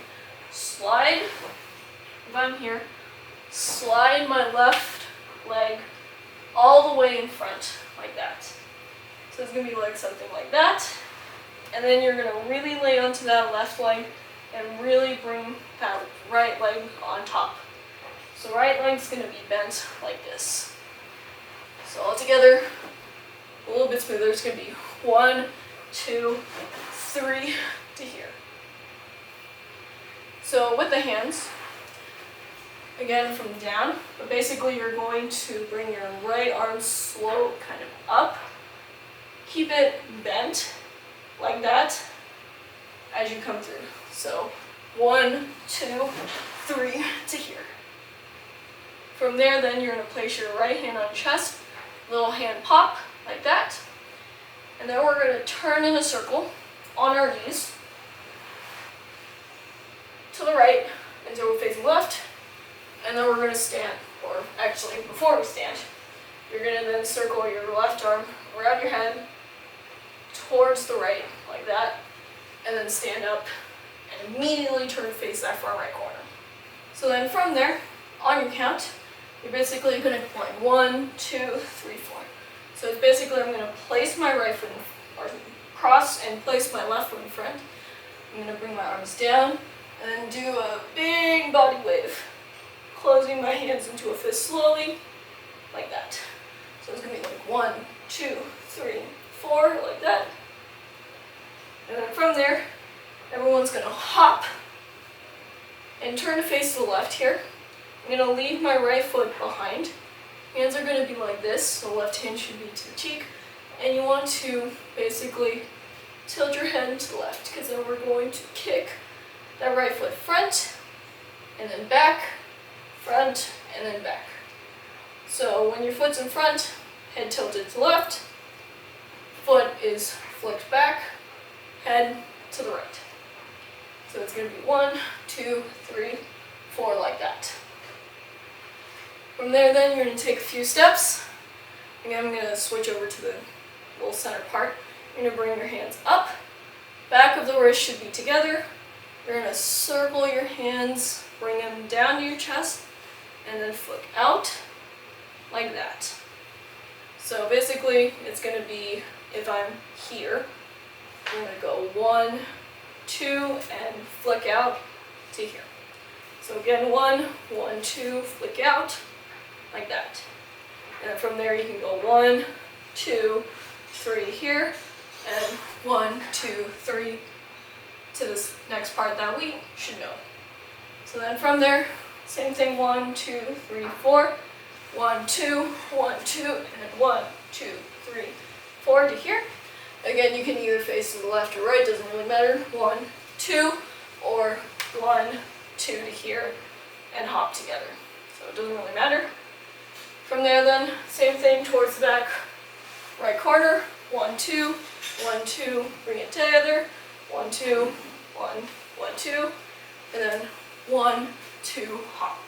slide, if I'm here, slide my left leg all the way in front, like that. So it's going to be like something like that. And then you're going to really lay onto that left leg and really bring that right leg on top. So right leg's going to be bent like this. So all together, a little bit smoother. It's going to be 1, 2, 3 to here. So with the hands, again from down, but basically you're going to bring your right arm slow kind of up. Keep it bent like that as you come through. So 1, 2, 3 to here. From there then you're going to place your right hand on chest, little hand pop like that. And then we're going to turn in a circle on our knees to the right until we're facing left. And then we're going to stand, or actually before we stand, you're going to then circle your left arm around your head towards the right, like that, and then stand up and immediately turn to face that far right corner. So then from there, on your count, you're basically going to point 1, 2, 3, 4. So it's basically I'm going to place my right foot, or cross and place my left foot in front. I'm going to bring my arms down and then do a big body wave, closing my hands into a fist slowly, like that. So it's going to be like 1, 2, 3, 4, like that. And then from there, everyone's going to hop and turn to face the left here. I'm going to leave my right foot behind. Hands are going to be like this, so left hand should be to the cheek. And you want to basically tilt your head to the left, because then we're going to kick that right foot front, and then back, front, and then back. So when your foot's in front, head tilted to the left, foot is flicked back, head to the right. So it's going to be 1, 2, 3, 4, like that. From there then, you're going to take a few steps. Again, I'm going to switch over to the little center part. You're going to bring your hands up. Back of the wrist should be together. You're going to circle your hands, bring them down to your chest, and then flick out like that. So basically, it's going to be, if I'm here, I'm going to go 1, 2, and flick out to here. So again, 1, 1, 2, flick out, like that. And from there you can go 1, 2, 3 here, and 1, 2, 3 to this next part that we should know. So then from there, same thing, 1, 2, 3, 4, 1, 2, 1, 2, and 1, 2, 3, 4 to here. Again, you can either face to the left or right, doesn't really matter. 1, 2, or 1, 2 to here, and hop together. So it doesn't really matter. From there then, same thing towards the back right corner. 1, 2, 1, 2, bring it together. 1, 2, 1, 1, 2, and then 1, 2, hop.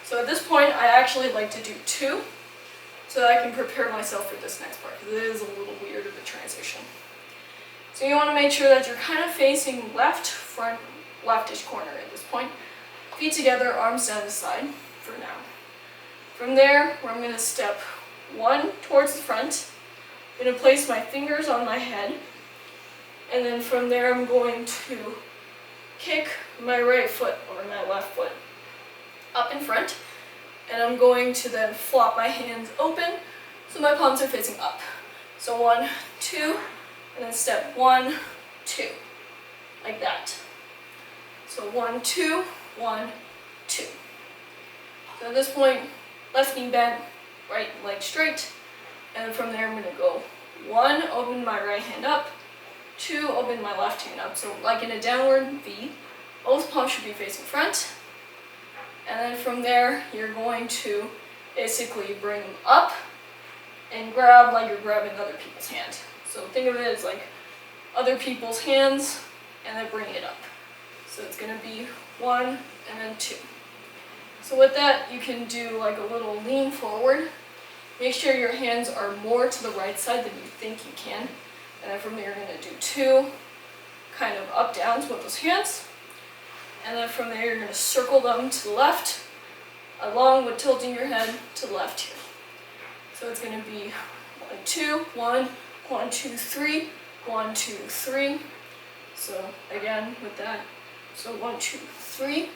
So at this point, I actually like to do 2, so that I can prepare myself for this next part, because it is a little weird of a transition. So you want to make sure that you're kind of facing left, front, leftish corner at this point. Feet together, arms down the side for now. From there, I'm going to step 1 towards the front. I'm going to place my fingers on my head. And then from there, I'm going to kick my right foot, or my left foot, up in front. and I'm going to then flop my hands open so my palms are facing up. So 1, 2, and then step 1, 2, like that. So 1, 2, 1, 2. So at this point, left knee bent, right leg straight, and then from there I'm going to go 1, open my right hand up, 2, open my left hand up. So like in a downward V, both palms should be facing front. And then from there, you're going to basically bring them up and grab like you're grabbing other people's hand. So think of it as like other people's hands and then bring it up. So it's going to be 1 and then 2. So with that, you can do like a little lean forward. Make sure your hands are more to the right side than you think you can. And then from there, you're going to do 2 kind of up downs with those hands. And then from there, you're going to circle them to the left, along with tilting your head to the left here. So it's going to be 1, 2, 1, 1, 2, 3, 1, 2, 3. So again, with that, so 1, 2, 3.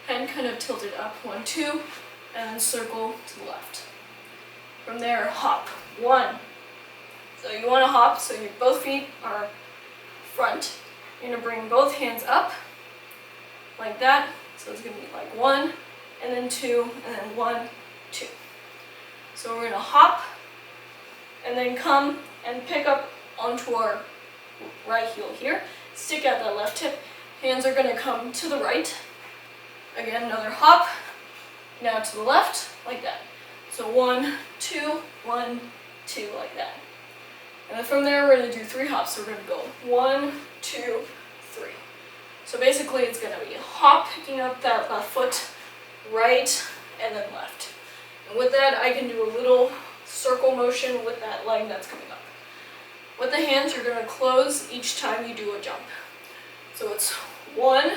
Head kind of tilted up, 1, 2, and then circle to the left. From there, hop, 1. So you want to hop so both feet are front. You're going to bring both hands up, like that. So it's going to be like 1, and then 2, and then 1, 2. So we're going to hop, and then come and pick up onto our right heel here. Stick out that left hip. Hands are going to come to the right. Again, another hop. Now to the left, like that. So 1, 2, 1, 2, like that. And then from there, we're going to do 3 hops. So we're going to go 1, 2, 3. So basically, it's going to be a hop, picking up that left foot, right, and then left. And with that, I can do a little circle motion with that leg that's coming up. With the hands, you're going to close each time you do a jump. So it's 1,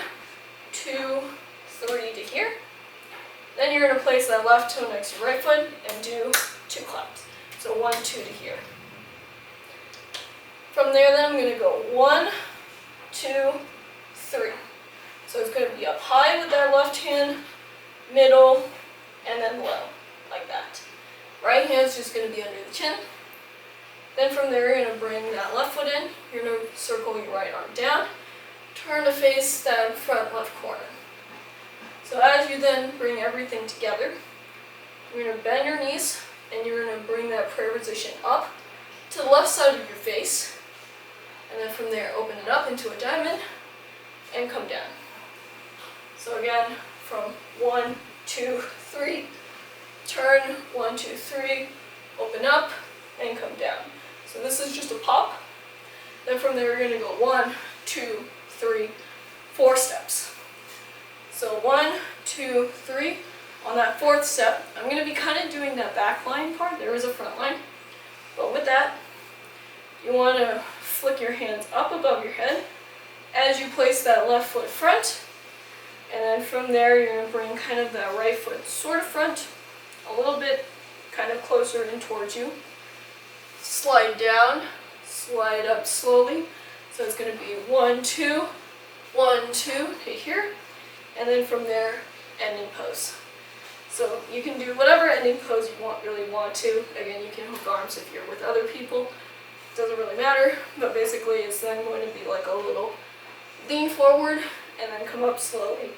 2, 3 to here. Then you're going to place that left toe next to your right foot and do 2 claps. So 1, 2 to here. From there, then I'm going to go 1, 2, 3. So it's going to be up high with that left hand, middle, and then low, like that. Right hand's just going to be under the chin. Then from there, you're going to bring that left foot in. You're going to circle your right arm down. Turn to face that front left corner. So as you then bring everything together, you're going to bend your knees and you're going to bring that prayer position up to the left side of your face. And then from there, open it up into a diamond and come down. So again, from 1, 2, 3, turn, 1, 2, 3, open up and come down. So this is just a pop. Then from there, we're going to go 1, 2, 3, 4 steps. So 1, 2, 3. On that 4th step, I'm going to be kind of doing that back line part. There is a front line. But with that, you want to flick your hands up above your head as you place that left foot front. And then from there, you're going to bring kind of that right foot sort of front, a little bit kind of closer in towards you. Slide down, slide up slowly. So it's going to be 1, 2, 1, 2 to here. And then from there, ending pose. So you can do whatever ending pose you really want to. Again, you can hook arms if you're with other people. It doesn't really matter, but basically it's then going to be like a little lean forward and then come up slowly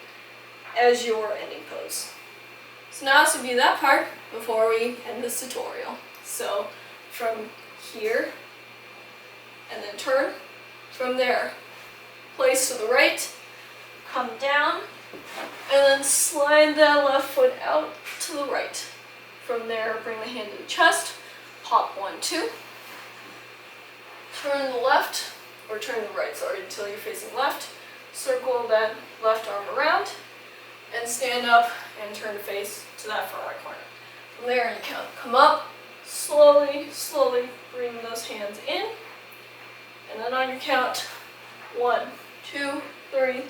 as your ending pose. So now let's review that part before we end this tutorial. So from here, and then turn. From there, place to the right, come down, and then slide that left foot out to the right. From there, bring the hand to the chest, hop 1, 2. Turn the left, or turn the right, sorry, until you're facing left. Circle that left arm around, and stand up and turn to face to that far right corner. From there, you count, come up, slowly, slowly bring those hands in, and then on your count, 1, 2, 3,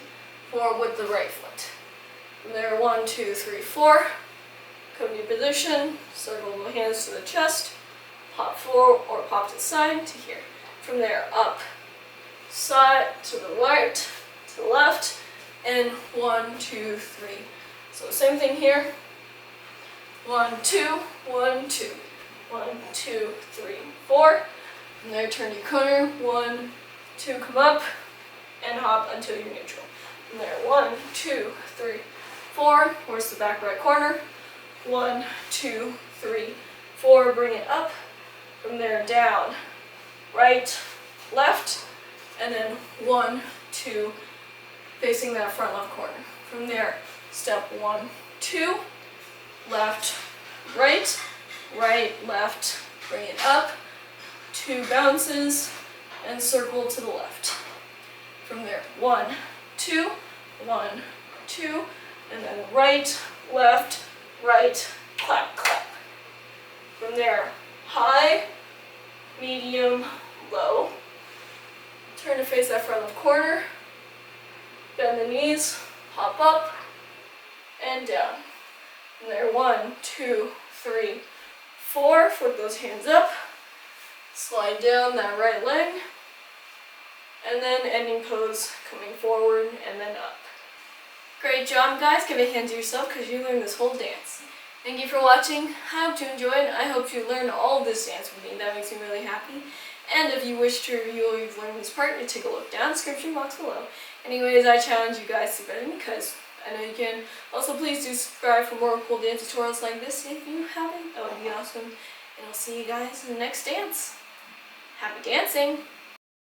4 with the right foot. From there, 1, 2, 3, 4. Come to your position, circle the hands to the chest, pop forward or pop to the side to here. From there, up, side to the right, to the left, and 1, 2, 3. So same thing here. 1, 2, 1, 2. 1, 2, 3, 4. From there, turn your corner. 1, 2, come up and hop until you're neutral. From there, 1, 2, 3, 4. Where's the back right corner? 1, 2, 3, 4. Bring it up. From there, down, right, left, and then 1, 2, facing that front left corner. From there, step 1, 2, left, right, right, left, bring it up, 2 bounces, and circle to the left. From there, 1, 2, 1, 2, and then right, left, right, clap, clap. From there, high, medium, low. Turn to face that front left corner. Bend the knees, hop up, and down. From there, 1, 2, 3, 4. Flip those hands up. Slide down that right leg. And then ending pose, coming forward and then up. Great job, guys. Give a hand to yourself because you learned this whole dance. Thank you for watching. I hope you enjoyed. I hope you learned all of this dance with me. That makes me really happy. And if you wish to review or you've learned this part, you take a look down in the description box below. Anyways, I challenge you guys to better me because I know you can. Also, please do subscribe for more cool dance tutorials like this if you haven't. That would be awesome. And I'll see you guys in the next dance. Happy dancing!